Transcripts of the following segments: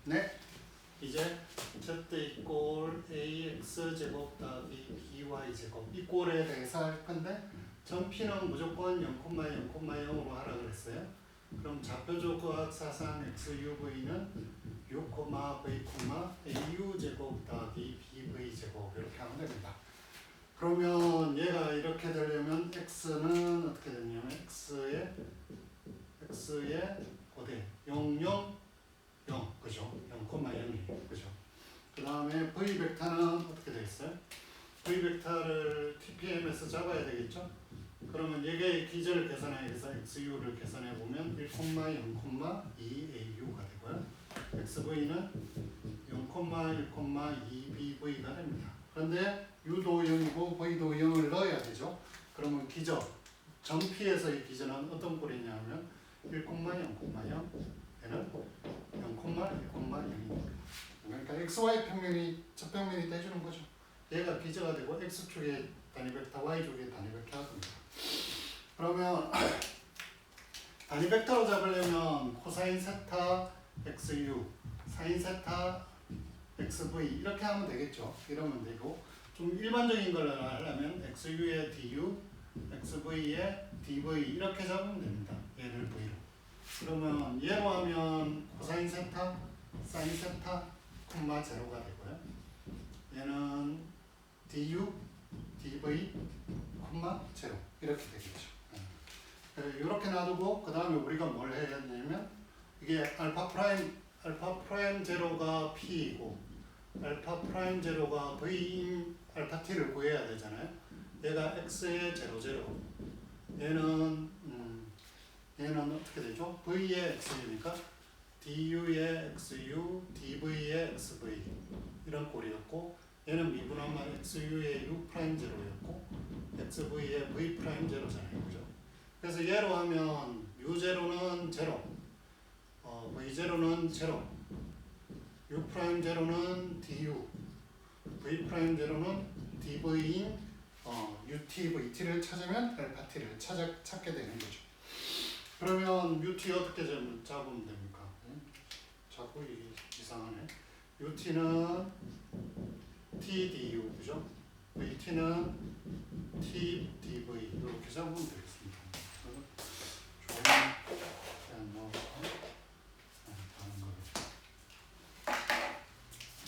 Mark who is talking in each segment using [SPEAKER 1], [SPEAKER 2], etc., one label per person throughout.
[SPEAKER 1] 네, 이제 z 이꼴 ax 제곱 더하기 by 제곱 이꼴에 대해서 할 건데 전피는 무조건 0,0,0으로 하라 그랬어요. 그럼 좌표조각 사상 xuv는 6, v, au 제곱 더하기 bv 제곱 이렇게 하면 됩니다. 그러면 얘가 이렇게 되려면 x는 어떻게 되냐면 x의 어디 0, 0, 0 그죠? 0,0이 그죠? 그 다음에 v 벡터는 어떻게 되겠어요? v 벡터를 TPM에서 잡아야 되겠죠? 그러면 얘의 기절을 계산하기 위해서 XU를 계산해 보면 1,0,2AU가 되고요. XV는 0,1,2BV가 됩니다. 그런데 U도 0이고 V도 0을 넣어야 되죠. 그러면 기저, 전피에서의 기저는 어떤 꼴이냐면 1,0,0,0 얘는 0,1,0입니다. 그러니까 XY 평면이 접평면이 돼주는 거죠. 얘가 기저가 되고 X축의 단위 벡터, Y축의 단위 벡터가 됩니다. 그러면 단위 벡터로 잡으려면 코사인 세타 XU, 사인 세타 XV 이렇게 하면 되겠죠. 이러면 되고 좀 일반적인 걸 하려면 XU의 DU, XV의 DV 이렇게 잡으면 됩니다. 얘를 V로. 그러면 얘로 하면 코사인 세타, 사인 세타, 콤마 제로가 되고요. 얘는 DU, DV, 콤마 제로 이렇게 되겠죠. 이렇게 놔두고 그 다음에 우리가 뭘 해야 되냐면 이게 알파 프라임 제로가 P이고 알파 프라임 제로가 V인 알파 T를 구해야 되잖아요. 얘가 X의 제로 제로 얘는 어떻게 되죠? V의 X이니까 DU의 XU, DV의 XV 이런 꼴이었고 얘는 미분하면 XU의 U 프라임 제로였고 XV의 V 프라임 제로잖아요. 그죠? 그래서 얘로 하면 U0는 제로, V0는 제로, U 프라임 제로는 DU, V 프라임 제로는 DV인 UT, VT를 찾으면 알파 T를 찾게 되는 거죠. 그러면 UT 어떻게 잡으면 됩니까? 자꾸 이상하네. UT는 TDU, 그죠? VT는 TDV 이렇게 잡으면 되겠습니다.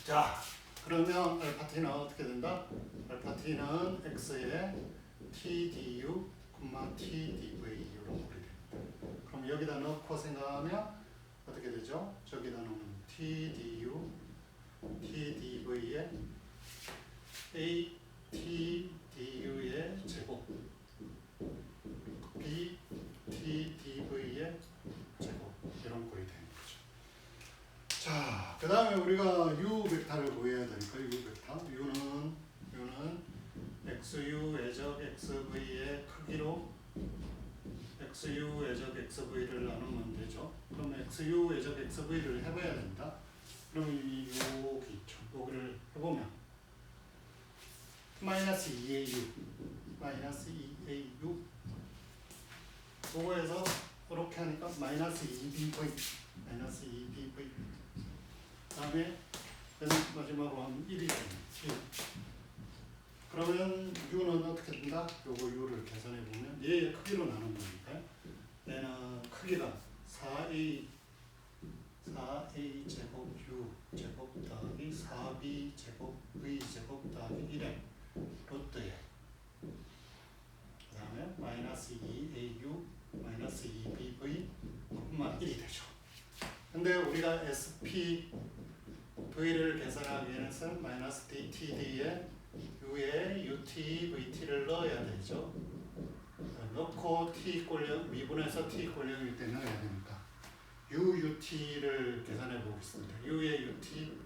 [SPEAKER 1] 자, 그러면 알파 T는 어떻게 된다? 알파 T는 X의 TDU, TDV 이런 꼴이 됩니다. 그럼 여기다 넣고 생각하면 어떻게 되죠? 저기다 넣으면 TDU, TDV의 ATDU의 제곱, BTDV의 제곱 이런 꼴이 되는 거죠. 자, 그 다음에 우리가 U 벡터를 구해야 되니까 U 벡터, U는 XU 외적 XV의 크기로 XU 외적 XV를 나누면 되죠. 그럼 XU 외적 XV를 해봐야 된다. 그럼 여기 있죠. 여기를 해보면 마이너스 2AU 그거에서 이렇게 하니까 마이너스 2BV 다음에 마지막으로 하면 1이 됩니다. 그러면 U는 어떻게 된다? 요거 U를 계산해 보면 얘의 크기로 나눈 거니까 얘는 크기가 4A 제곱 U 제곱 더하기 4B 제곱 V 제곱 더하기 1의 루트에 그 다음에 마이너스 2AU 마이너스 2BV 1이 되죠. 근데 우리가 SPV를 계산하기 위해서는 마이너스 DTD에 U에 UT, VT를 넣어야 되죠. 넣고 T 꼴령, 미분해서 T 꼴령일 때 넣어야 되니까 UUT를 계산해 보겠습니다. U에 UT,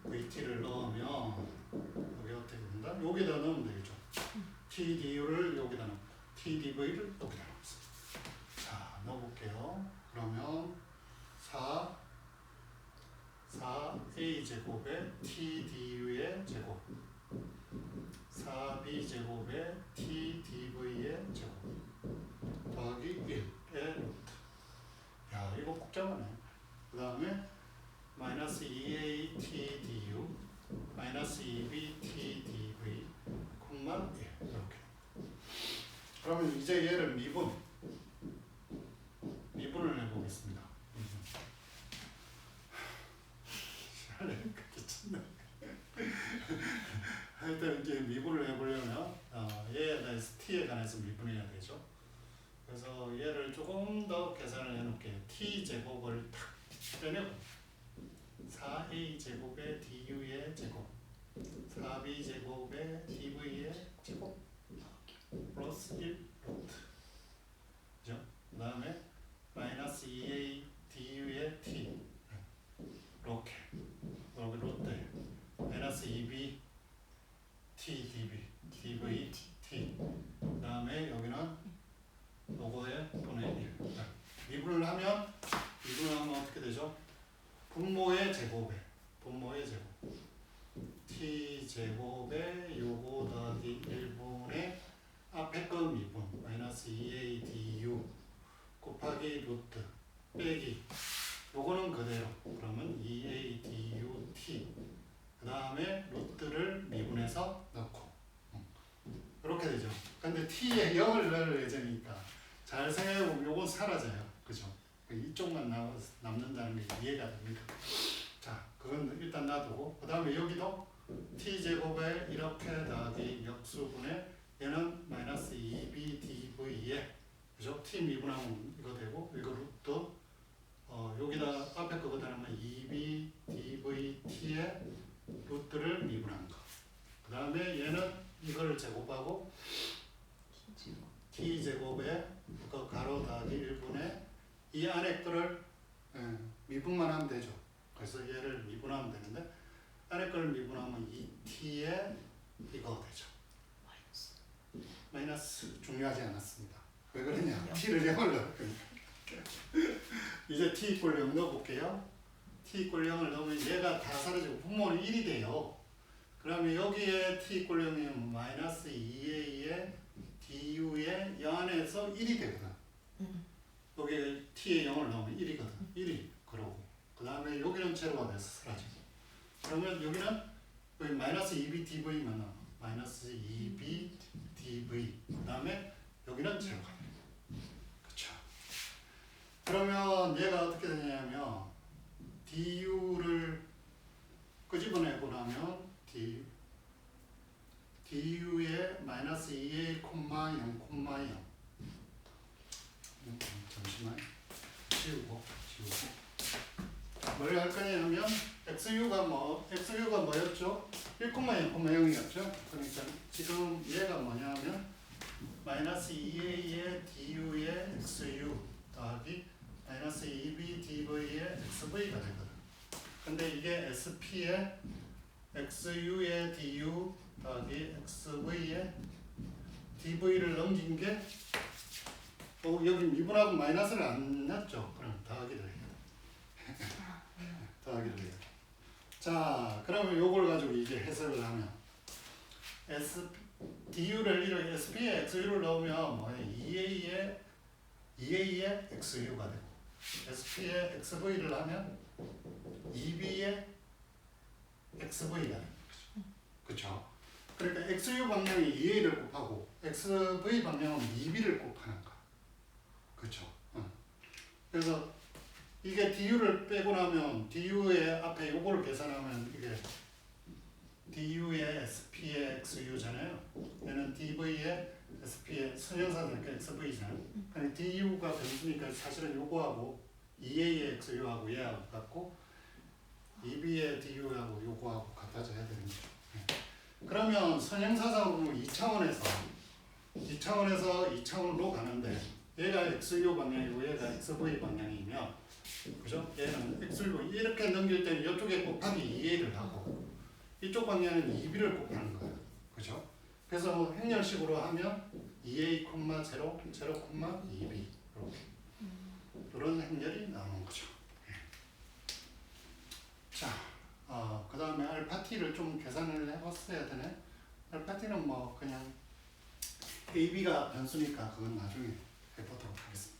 [SPEAKER 1] VT를 넣으면 여기 어떻게 된다? 여기다 넣으면 되겠죠. TDU를 여기다 넣고 TDV를 여기다 넣습니다. 자, 넣어볼게요. 그러면 4A 제곱에 TDU의 제곱 4B 제곱에 TDV의 제곱 더하기 1의 루트. 야, 이거 복잡하네. 그 다음에 마이너스 마이너스 2a t du 마이너스 2b t dv 콤마 1 이렇게. 그러면 이제 얘를 미분을 해보겠습니다. 하여튼 이제 미분을 해보려면 얘에 대해서 t에 관해서 미분해야 되죠. 그래서 얘를 조금 더 계산을 해놓을게요. t 제곱을 탁 빼내고 4a 제곱의 du의 제곱 4b 제곱의 dv의 제곱 플러스 1 루트 그죠? 그 다음에 마이너스 2a du의 t 이렇게 여기 롯데 마이너스 2b t dv t 그 다음에 여기는 요거에 분의 1 미분을 하면 어떻게 되죠? 분모의 제곱 t 제곱에 요거 더하기 1분의 앞에 거 미분 마이너스 2a du 곱하기 루트 빼기 요거는 그대로 그러면 2a du t 그 다음에 루트를 미분해서 넣고 이렇게 되죠. 근데 t에 0을 넣을 예정이니까 잘 생각해보면 요건 사라져요. 그죠? 이쪽만 남는다는 게 이해가 됩니다. 자, 그건 일단 놔두고 그 다음에 여기도 t제곱에 이렇게 더하기 역수분의 얘는 마이너스 2b dv에 그죠? t 미분하면 이거 되고 이거 루트 여기다 앞에 거 그다음에 2b dv t의 루트를 미분한 거. 그 다음에 얘는 이걸 제곱하고 t제곱에 그 가로 더하기 1분의 이 안에 거를 미분만 하면 되죠. 그래서 얘를 미분하면 되는데 안에 거를 미분하면 2t에 이거 되죠. 마이너스 중요하지 않았습니다. 왜 그러냐? t를 0을 넣었거든요. 이제 t 이꼴 0 넣어볼게요. t 이꼴 0을 넣으면 얘가 다 사라지고 분모는 1이 돼요. 그러면 여기에 t 이꼴 0이면 마이너스 2a의 du의 0 안에서 1이 되거든. 여기 t에 0을 넣으면 1이거든. 1이 그러고 그 다음에 여기는 제로가 돼서 사라지고 그러면 여기는 여기 마이너스 2b dv만 나와. 마이너스 2b dv 그 다음에 여기는 제로가 돼. 그쵸? 그러면 얘가 어떻게 되냐면 du를 끄집어내고 나면 du의 마이너스 2a, 0, 0 잠시만 지우고 뭘 할 거냐면 xu가 뭐였죠? 1, 0, 0이었죠? 그러니까 지금 얘가 뭐냐면 마이너스 2a의 du의 xu 더하기 마이너스 2b dv의 xv가 되거든. 근데 이게 sp의 xu의 du 더하기 xv의 dv를 넘긴 게 여기 미분하고 마이너스를 안 냈죠. 그럼 더하기를 해야 돼. 더하기를 해야 돼. 자, 그러면 요걸 가지고 이제 해석을 하면 du를 이렇게 sp의 xu를 넣으면 뭐야? 2a의 xu가 되고 sp의 xv를 하면 2b의 xv가 되는 거죠. 그렇죠? 그러니까 xu 방향이 2a를 곱하고 xv 방향은 2b를 곱하는 거. 그렇죠? 그래서 이게 du를 빼고 나면 du의 앞에 요거를 계산하면 이게 du의 sp의 xu잖아요. 얘는 dv의 sp의 선형사니까 xv잖아요. 그러니까 du가 변수니까 사실은 요거하고 2a의 xu하고 얘하고 같고 2b의 du하고 요거하고 같아져야 되는 거죠. 그러면 선형사상으로 보면 2차원으로 가는데 얘가 xu 방향이고 얘가 xv 방향이면 그죠? 얘는 xu 이렇게 넘길 때는 이쪽에 곱하기 2a를 하고 이쪽 방향은 2b를 곱하는 거예요. 그죠? 그래서 뭐 행렬식으로 하면 2a, 0, 0, 2b 이렇게 이런 행렬이 나오는 거죠. 자, 그 다음에 알파 t를 좀 계산을 해봤어야 되네. 알파 t는 뭐 그냥 ab가 변수니까 그건 나중에 해보도록 하겠습니다.